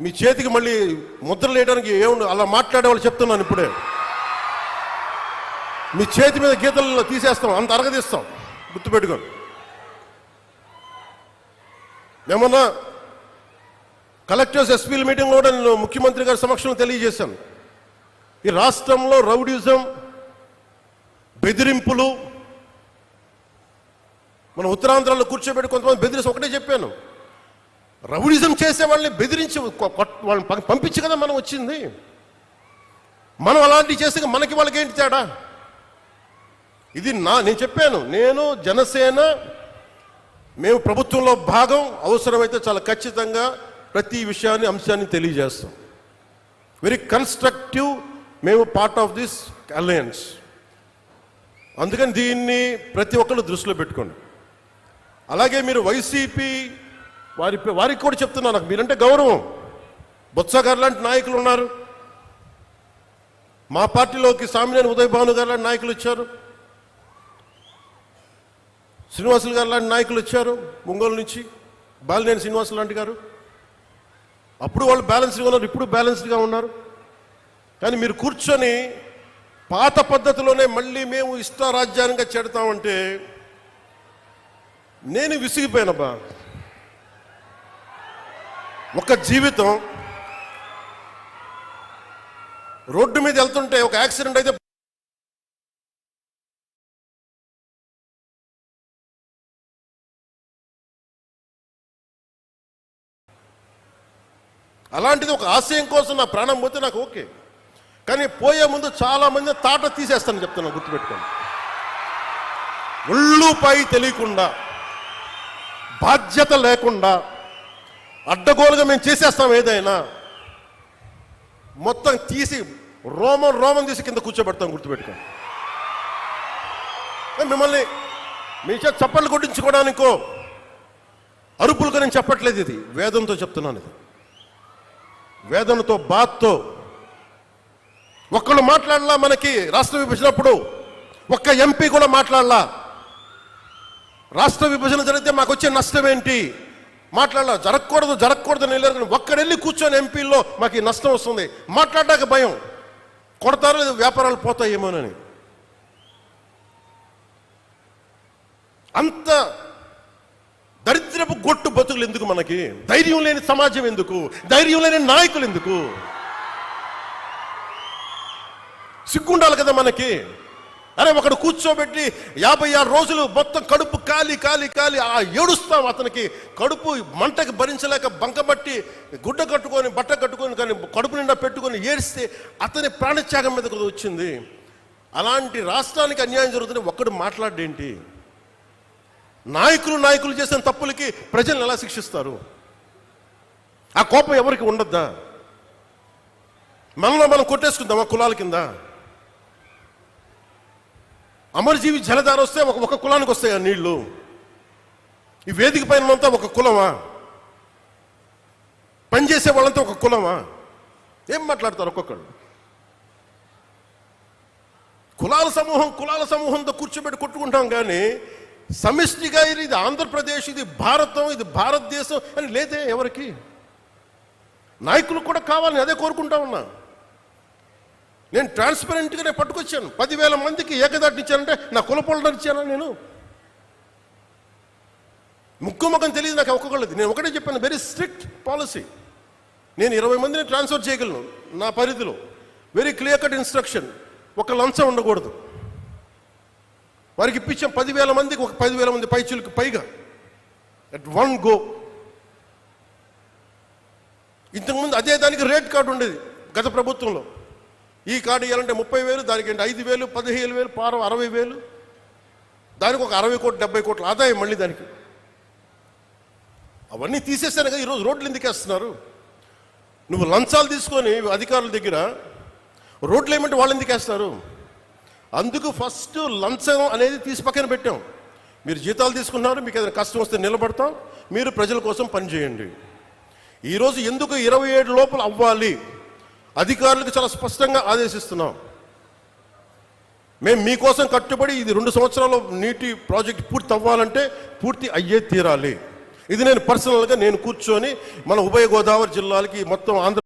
మీ చేతికి మళ్ళీ ముద్రలు వేయడానికి ఏముంది, అలా మాట్లాడే వాళ్ళు చెప్తున్నాను ఇప్పుడే. మీ చేతి మీద గీతలు తీసేస్తాం, అంత అరగదీస్తాం, గుర్తుపెట్టుకోండి. ఏమన్నా కలెక్టర్స్ ఎస్పీల మీటింగ్ కూడా నేను ముఖ్యమంత్రి గారి సమక్షంలో తెలియజేశాను. ఈ రాష్ట్రంలో రౌడీజం, బెదిరింపులు, మన ఉత్తరాంధ్రలో కూర్చోబెట్టి కొంతమంది బెదిరించి ఒకటే చెప్పాను, రౌడీజం చేసే వాళ్ళని బెదిరించి వాళ్ళని పంపించి కదా మనం వచ్చింది. మనం అలాంటివి చేస్తే మనకి వాళ్ళకి ఏంటి తేడా? ఇది నేను చెప్పాను, నేను జనసేన మేము ప్రభుత్వంలో భాగం, అవసరమైతే చాలా ఖచ్చితంగా ప్రతి విషయాన్ని అంశాన్ని తెలియజేస్తాం. వెరీ కన్స్ట్రక్టివ్, మేము పార్ట్ ఆఫ్ దిస్ అలయన్స్. అందుకని దీన్ని ప్రతి ఒక్కరు దృష్టిలో పెట్టుకోండి. అలాగే మీరు వైసీపీ వారికి కూడా చెప్తున్నాను, నాకు మీరంటే గౌరవం. బొత్స గారు లాంటి నాయకులు ఉన్నారు, మా పార్టీలోకి సామినేని ఉదయ్ భాను గారు లాంటి నాయకులు వచ్చారు, శ్రీనివాసులు గారు లాంటి నాయకులు వచ్చారు ఒంగోలు నుంచి, బాలినేని శ్రీనివాసులు లాంటి గారు. అప్పుడు వాళ్ళు బ్యాలెన్స్డ్గా ఉన్నారు, ఇప్పుడు బ్యాలెన్స్డ్గా ఉన్నారు. కానీ మీరు కూర్చొని పాత పద్ధతిలోనే మళ్ళీ మేము ఇష్టారాజ్యాంగంగా చెడతామంటే నేను విసిగిపోయానబ్బా. ఒక జీవితం రోడ్డు మీద వెళ్తుంటే ఒక యాక్సిడెంట్ అయితే అలాంటిది ఒక ఆశయం కోసం నా ప్రాణం పోతే నాకు ఓకే, కానీ పోయే ముందు చాలా మంది తాట తీసేస్తానని చెప్తున్నాను, గుర్తుపెట్టుకోండి. ఒళ్ళుపై తెలియకుండా, బాధ్యత లేకుండా, అడ్డగోలుగా మేము చేసేస్తాం ఏదైనా, మొత్తం తీసి రోమం తీసి కింద కూర్చోబెడతాం, గుర్తుపెట్టుకోండి. మిమ్మల్ని మీ చేత చప్పట్లు కొట్టించుకోవడానికో అరుపులుగా నేను చెప్పట్లేదు, ఇది వేదంతో చెప్తున్నాను. ఇది వేదనతో, బాధతో. ఒక్కళ్ళు మాట్లాడలా, మనకి రాష్ట్ర విభజనప్పుడు ఒక్క ఎంపీ కూడా మాట్లాడలా. రాష్ట్ర విభజన జరిగితే మాకు వచ్చే నష్టం ఏంటి మాట్లాడలా. జరగకూడదు నేను ఒక్కడెళ్ళి కూర్చొని ఎంపీల్లో మాకు ఈ నష్టం వస్తుంది మాట్లాడడానికి భయం, కొడతారో లేదు వ్యాపారాలు పోతాయేమోనని. అంత దరిద్రపు గొట్టు బతుకులు ఎందుకు మనకి? ధైర్యం లేని సమాజం ఎందుకు? ధైర్యం లేని నాయకులు ఎందుకు? సిగ్గుండాలి కదా మనకి. అరే ఒకడు కూర్చోబెట్టి 56 రోజులు మొత్తం కడుపు కాలి ఏడుస్తాం. అతనికి కడుపు మంటకి భరించలేక బంకబట్టి గుడ్డ కట్టుకొని బట్ట కట్టుకొని కానీ కడుపు నిండా పెట్టుకొని ఏడిస్తే అతని ప్రాణత్యాగం మీదకు వచ్చింది. అలాంటి రాష్ట్రానికి అన్యాయం జరుగుతుంది, ఒక్కడు మాట్లాడేంటి? నాయకులు చేసిన తప్పులకి ప్రజలను ఎలా శిక్షిస్తారు? ఆ కోపం ఎవరికి ఉండద్దా? మనలో మనం కొట్టేసుకుందామా కులాల కింద? అమరజీవి జలధార వస్తే ఒక కులానికి వస్తాయి ఆ నీళ్లు. ఈ వేదిక పైన అంతా ఒక కులమా? పనిచేసే వాళ్ళంతా ఒక కులమా? ఏం మాట్లాడతారు ఒక్కొక్కరు? కులాల సమూహంతో కూర్చోబెట్టి కొట్టుకుంటాం, కానీ సమిష్టిగా ఇది ఆంధ్రప్రదేశ్, ఇది భారతం, ఇది భారతదేశం అని లేదే ఎవరికి. నాయకులు కూడా కావాలని అదే కోరుకుంటా ఉన్నా. నేను ట్రాన్స్పరెంట్గానే పట్టుకొచ్చాను. 10,000 మందికి ఏకదాటిని ఇచ్చానంటే నా కులపొలను ఇచ్చానా? నేను ముక్కుముఖం తెలియదు నాకు ఒక్కొక్కళ్ళది. నేను ఒకటే చెప్పాను, వెరీ స్ట్రిక్ట్ పాలసీ. నేను 20 మందిని ట్రాన్స్ఫర్ చేయగలను నా పరిధిలో. వెరీ క్లియర్ కట్ ఇన్స్ట్రక్షన్, ఒక లంచం ఉండకూడదు. వారికి ఇప్పించాం 10,000 మందికి, ఒక 10,000 మంది పైచులకు పైగా అట్ వన్ గో. ఇంతకుముందు అదే దానికి రేట్ కార్డు ఉండేది గత ప్రభుత్వంలో. ఈ కార్డు ఇవ్వాలంటే 30,000, దానికి 5,000, 15,000, పారం 60,000, దానికి ఒక 60 కోట్లు 70 కోట్ల ఆదాయం మళ్ళీ దానికి. అవన్నీ తీసేస్తాను కదా ఈరోజు రోడ్లు ఎందుకు వేస్తున్నారు? నువ్వు లంచాలు తీసుకొని అధికారుల దగ్గర రోడ్లు ఏమంటే వాళ్ళు ఎందుకు వేస్తారు? అందుకు ఫస్ట్ లంచం అనేది తీసి పక్కన పెట్టాం. మీరు జీతాలు తీసుకున్నారు, మీకు ఏదైనా కష్టం వస్తే నిలబడతాం, మీరు ప్రజల కోసం పనిచేయండి. ఈరోజు ఎందుకు 27 లోపల అవ్వాలి అధికారులకు చాలా స్పష్టంగా ఆదేశిస్తున్నాం. మేము మీకోసం కట్టుబడి ఇది 2 సంవత్సరాల్లో నీటి ప్రాజెక్ట్ పూర్తి అవ్వాలంటే పూర్తి అయ్యే తీరాలి. ఇది నేను పర్సనల్గా నేను కూర్చొని మన ఉభయ గోదావరి జిల్లాలకి మొత్తం ఆంధ్ర